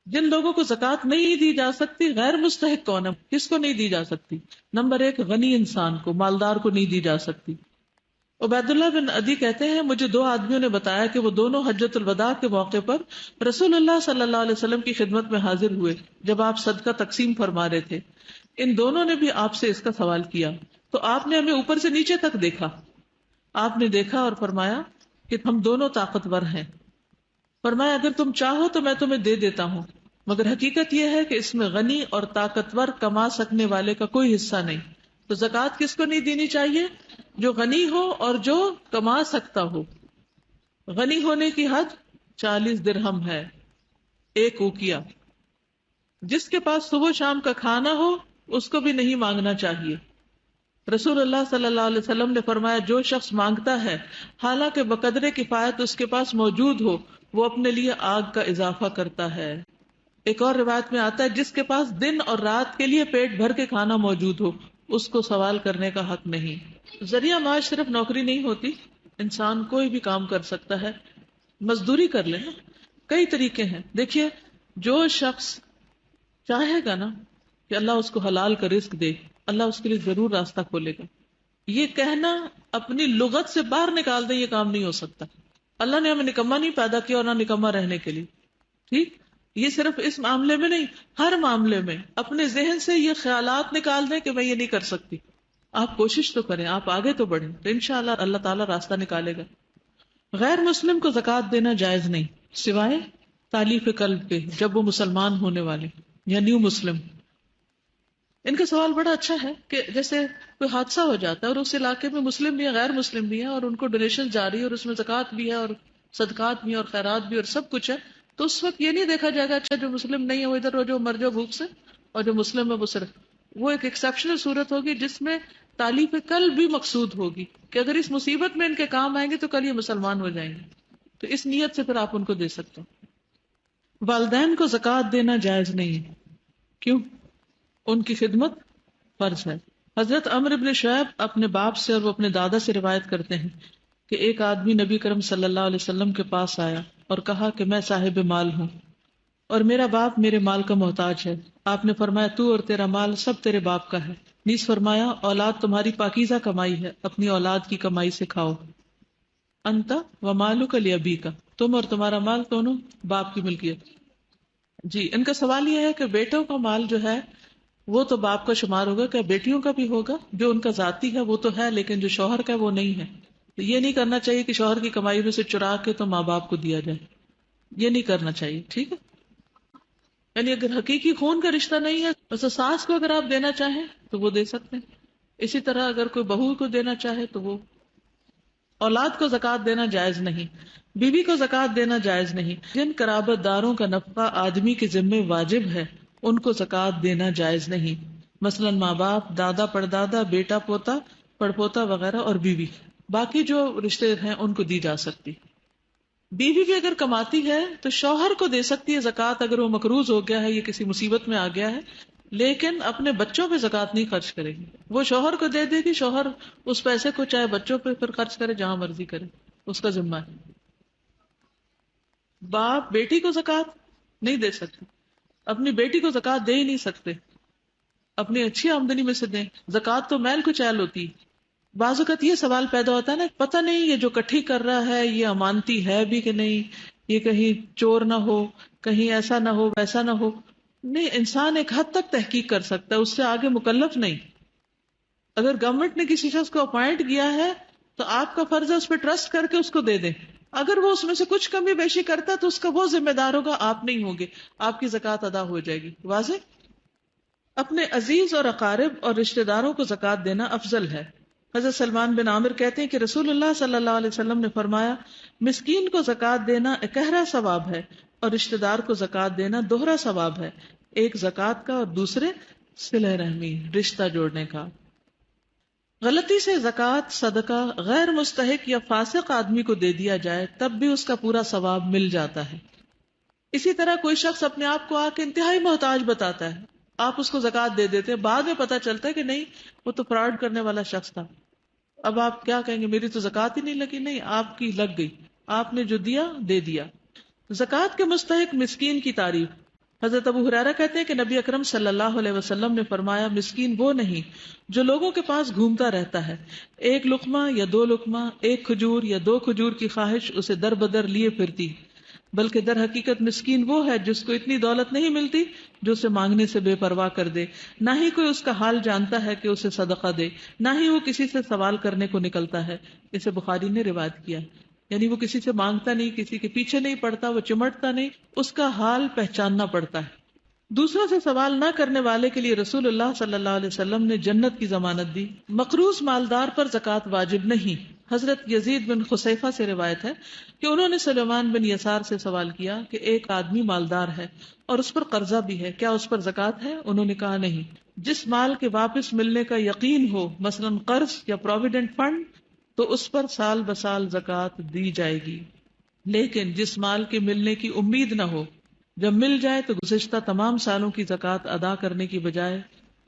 جن لوگوں کو زکوٰۃ نہیں دی جا سکتی، غیر مستحق کون ہے؟ کس کو نہیں دی جا سکتی؟ نمبر ایک، غنی انسان کو، مالدار کو نہیں دی جا سکتی۔ عبید اللہ بن عدی کہتے ہیں مجھے دو آدمیوں نے بتایا کہ وہ دونوں حجۃ الوداع کے موقع پر رسول اللہ صلی اللہ علیہ وسلم کی خدمت میں حاضر ہوئے جب آپ صدقہ تقسیم فرما رہے تھے۔ ان دونوں نے بھی آپ سے اس کا سوال کیا تو آپ نے ہمیں اوپر سے نیچے تک دیکھا۔ آپ نے دیکھا اور فرمایا کہ ہم دونوں طاقتور ہیں۔ فرمایا اگر تم چاہو تو میں تمہیں دے دیتا ہوں، مگر حقیقت یہ ہے کہ اس میں غنی اور طاقتور کما سکنے والے کا کوئی حصہ نہیں۔ تو زکوٰۃ کس کو نہیں دینی چاہیے؟ جو غنی ہو اور جو کما سکتا ہو۔ غنی ہونے کی حد 40 درہم ہے، ایک اوقیہ۔ جس کے پاس صبح شام کا کھانا ہو اس کو بھی نہیں مانگنا چاہیے۔ رسول اللہ صلی اللہ علیہ وسلم نے فرمایا جو شخص مانگتا ہے حالانکہ بقدر کفایت اس کے پاس موجود ہو، وہ اپنے لیے آگ کا اضافہ کرتا ہے۔ ایک اور روایت میں آتا ہے جس کے پاس دن اور رات کے لیے پیٹ بھر کے کھانا موجود ہو اس کو سوال کرنے کا حق نہیں۔ ذریعہ معاش صرف نوکری نہیں ہوتی، انسان کوئی بھی کام کر سکتا ہے، مزدوری کر لے نا، کئی طریقے ہیں۔ دیکھیے جو شخص چاہے گا نا کہ اللہ اس کو حلال کا رزق دے، اللہ اس کے لیے ضرور راستہ کھولے گا۔ یہ کہنا اپنی لغت سے باہر نکال دیں، یہ کام نہیں ہو سکتا۔ اللہ نے ہمیں نکما نہیں پیدا کیا اور نہ نکما رہنے کے لیے، ٹھیک؟ یہ صرف اس معاملے میں نہیں، ہر معاملے میں اپنے ذہن سے یہ خیالات نکال دیں کہ میں یہ نہیں کر سکتی۔ آپ کوشش تو کریں، آپ آگے تو بڑھیں، تو انشاءاللہ اللہ تعالیٰ راستہ نکالے گا۔ غیر مسلم کو زکوٰۃ دینا جائز نہیں، سوائے تالیف قلب کے، جب وہ مسلمان ہونے والے یا نیو مسلم۔ ان کا سوال بڑا اچھا ہے کہ جیسے کوئی حادثہ ہو جاتا ہے اور اس علاقے میں مسلم بھی ہیں، غیر مسلم بھی ہیں، اور ان کو ڈونیشن جاری ہے اور اس میں زکوٰۃ بھی ہے اور صدقات بھی اور خیرات بھی اور سب کچھ ہے، تو اس وقت یہ نہیں دیکھا جائے گا اچھا جو مسلم نہیں ہے وہ ادھر جو مر جاؤ بھوک سے، اور جو مسلم ہے وہ صرف، وہ ایک ایکسیپشنل صورت ہوگی جس میں تالیف قلب بھی مقصود ہوگی کہ اگر اس مصیبت میں ان کے کام آئیں گے تو کل یہ مسلمان ہو جائیں گے، تو اس نیت سے پھر آپ ان کو دے سکتے ہیں۔ والدین کو زکوٰۃ دینا جائز نہیں ہے، کیوں؟ ان کی خدمت فرض ہے۔ حضرت عمرو بن شعیب اپنے باپ سے اور وہ اپنے دادا سے روایت کرتے ہیں کہ ایک آدمی نبی کرم صلی اللہ علیہ وسلم کے پاس آیا اور کہا کہ میں صاحب مال ہوں اور میرا باپ میرے مال کا محتاج ہے۔ آپ نے فرمایا تو اور تیرا مال سب تیرے باپ کا ہے۔ نیز فرمایا اولاد تمہاری پاکیزہ کمائی ہے، اپنی اولاد کی کمائی سے کھاؤ۔ انت و مالک لابیک، تم اور تمہارا مال دونوں باپ کی ملکیت۔ جی، ان کا سوال یہ ہے کہ بیٹوں کا مال جو ہے وہ تو باپ کا شمار ہوگا، کیا بیٹیوں کا بھی ہوگا؟ جو ان کا ذاتی ہے وہ تو ہے، لیکن جو شوہر کا ہے وہ نہیں ہے۔ تو یہ نہیں کرنا چاہیے کہ شوہر کی کمائی میں سے چرا کے تو ماں باپ کو دیا جائے، یہ نہیں کرنا چاہیے، ٹھیک ہے؟ یعنی اگر حقیقی خون کا رشتہ نہیں ہے تو ساس کو اگر آپ دینا چاہیں تو وہ دے سکتے ہیں۔ اسی طرح اگر کوئی بہو کو دینا چاہے تو وہ۔ اولاد کو زکوٰۃ دینا جائز نہیں، بیوی کو زکوٰۃ دینا جائز نہیں۔ جن قرابت داروں کا نفقہ آدمی کے ذمے واجب ہے ان کو زکوٰۃ دینا جائز نہیں، مثلا ماں باپ، دادا پردادا، بیٹا پوتا پڑپوتا وغیرہ اور بیوی۔ باقی جو رشتے ہیں ان کو دی جا سکتی۔ بیوی بھی اگر کماتی ہے تو شوہر کو دے سکتی ہے زکوٰۃ اگر وہ مقروض ہو گیا ہے یا کسی مصیبت میں آ گیا ہے، لیکن اپنے بچوں پہ زکوٰۃ نہیں خرچ کرے گی، وہ شوہر کو دے دے گی، شوہر اس پیسے کو چاہے بچوں پہ پھر خرچ کرے، جہاں مرضی کرے، اس کا ذمہ ہے۔ باپ بیٹی کو زکوٰۃ نہیں دے سکتے، اپنی بیٹی کو زکوٰۃ دے ہی نہیں سکتے، اپنی اچھی آمدنی میں سے دیں۔ زکوٰۃ تو میل کچیل ہوتی۔ بعض اوقات یہ سوال پیدا ہوتا ہے نا، پتہ نہیں یہ جو کٹھی کر رہا ہے یہ امانتی ہے بھی کہ نہیں، یہ کہیں چور نہ ہو، کہیں ایسا نہ ہو ویسا نہ ہو۔ نہیں، انسان ایک حد تک تحقیق کر سکتا ہے، اس سے آگے مکلف نہیں۔ اگر گورنمنٹ نے کسی شخص کو اپوائنٹ کیا ہے تو آپ کا فرض ہے اس پہ ٹرسٹ کر کے اس کو دے دیں۔ اگر وہ اس میں سے کچھ کمی بیشی کرتا ہے تو اس کا وہ ذمہ دار ہوگا، آپ نہیں ہوں گے، آپ کی زکوٰۃ ادا ہو جائے گی۔ واضح؟ اپنے عزیز اور اقارب اور رشتہ داروں کو زکوٰۃ دینا افضل ہے۔ حضرت سلمان بن عامر کہتے ہیں کہ رسول اللہ صلی اللہ علیہ وسلم نے فرمایا، مسکین کو زکوٰۃ دینا اکہرا ثواب ہے اور رشتہ دار کو زکوٰۃ دینا دوہرا ثواب ہے، ایک زکوٰۃ کا اور دوسرے صلہ رحمی، رشتہ جوڑنے کا۔ غلطی سے زکوٰۃ صدقہ غیر مستحق یا فاسق آدمی کو دے دیا جائے تب بھی اس کا پورا ثواب مل جاتا ہے۔ اسی طرح کوئی شخص اپنے آپ کو آ کے انتہائی محتاج بتاتا ہے، آپ اس کو زکوٰۃ دے دیتے ہیں، بعد میں پتہ چلتا ہے کہ نہیں وہ تو فراڈ کرنے والا شخص تھا۔ اب آپ کیا کہیں گے؟ میری تو زکوٰۃ ہی نہیں لگی۔ نہیں، آپ کی لگ گئی، آپ نے جو دیا دے دیا۔ زکوٰۃ کے مستحق مسکین کی تعریف۔ حضرت ابو ہریرہ کہتے ہیں کہ نبی اکرم صلی اللہ علیہ وسلم نے فرمایا، مسکین وہ نہیں جو لوگوں کے پاس گھومتا رہتا ہے، ایک لقمہ یا دو لقمہ، ایک کھجور یا دو کھجور کی خواہش اسے در بدر لیے پھرتی، بلکہ در حقیقت مسکین وہ ہے جس کو اتنی دولت نہیں ملتی جو اسے مانگنے سے بے پرواہ کر دے، نہ ہی کوئی اس کا حال جانتا ہے کہ اسے صدقہ دے، نہ ہی وہ کسی سے سوال کرنے کو نکلتا ہے۔ اسے بخاری نے روایت کیا، یعنی وہ کسی سے مانگتا نہیں، کسی کے پیچھے نہیں پڑتا، وہ چمٹتا نہیں، اس کا حال پہچاننا پڑتا ہے۔ دوسروں سے سوال نہ کرنے والے کے لیے رسول اللہ صلی اللہ علیہ وسلم نے جنت کی ضمانت دی۔ مقروض مالدار پر زکوٰۃ واجب نہیں۔ حضرت یزید بن خصیفہ سے روایت ہے کہ انہوں نے سلیمان بن یسار سے سوال کیا کہ ایک آدمی مالدار ہے اور اس پر قرضہ بھی ہے، کیا اس پر زکوٰۃ ہے؟ انہوں نے کہا نہیں۔ جس مال کے واپس ملنے کا یقین ہو، مثلا قرض یا پروویڈنٹ فنڈ، تو اس پر سال بسال زکوٰۃ دی جائے گی، لیکن جس مال کے ملنے کی امید نہ ہو، جب مل جائے تو گزشتہ تمام سالوں کی زکوٰۃ ادا کرنے کی بجائے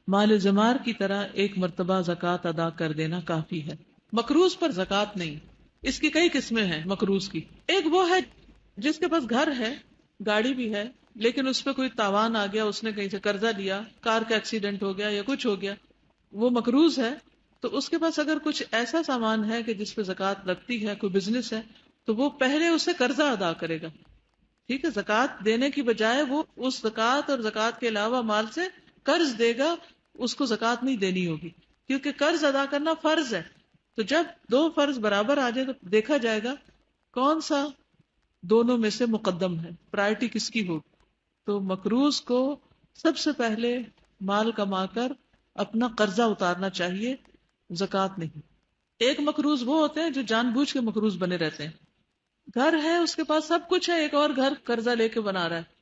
مال زمار کی طرح ایک مرتبہ زکوٰۃ ادا کر دینا کافی ہے۔ مقروض پر زکوٰۃ نہیں۔ اس کی کئی قسمیں ہیں مقروض کی۔ ایک وہ ہے جس کے پاس گھر ہے، گاڑی بھی ہے، لیکن اس پہ کوئی تاوان آ گیا، اس نے کہیں سے قرضہ لیا، کار کا ایکسیڈنٹ ہو گیا یا کچھ ہو گیا، وہ مقروض ہے۔ تو اس کے پاس اگر کچھ ایسا سامان ہے کہ جس پہ زکوٰۃ لگتی ہے، کوئی بزنس ہے، تو وہ پہلے اسے قرضہ ادا کرے گا، ٹھیک ہے، زکوٰۃ دینے کی بجائے وہ اس زکوٰۃ اور زکوٰۃ کے علاوہ مال سے قرض دے گا، اس کو زکوٰۃ نہیں دینی ہوگی، کیونکہ قرض ادا کرنا فرض ہے۔ تو جب دو فرض برابر آ جائے تو دیکھا جائے گا کون سا دونوں میں سے مقدم ہے، پرائرٹی کس کی ہوگی۔ تو مقروض کو سب سے پہلے مال کما کر اپنا قرضہ اتارنا چاہیے، زکوٰۃ نہیں۔ ایک مقروض وہ ہوتے ہیں جو جان بوجھ کے مقروض بنے رہتے ہیں، گھر ہے اس کے پاس سب کچھ ہے، ایک اور گھر قرضہ لے کے بنا رہا ہے،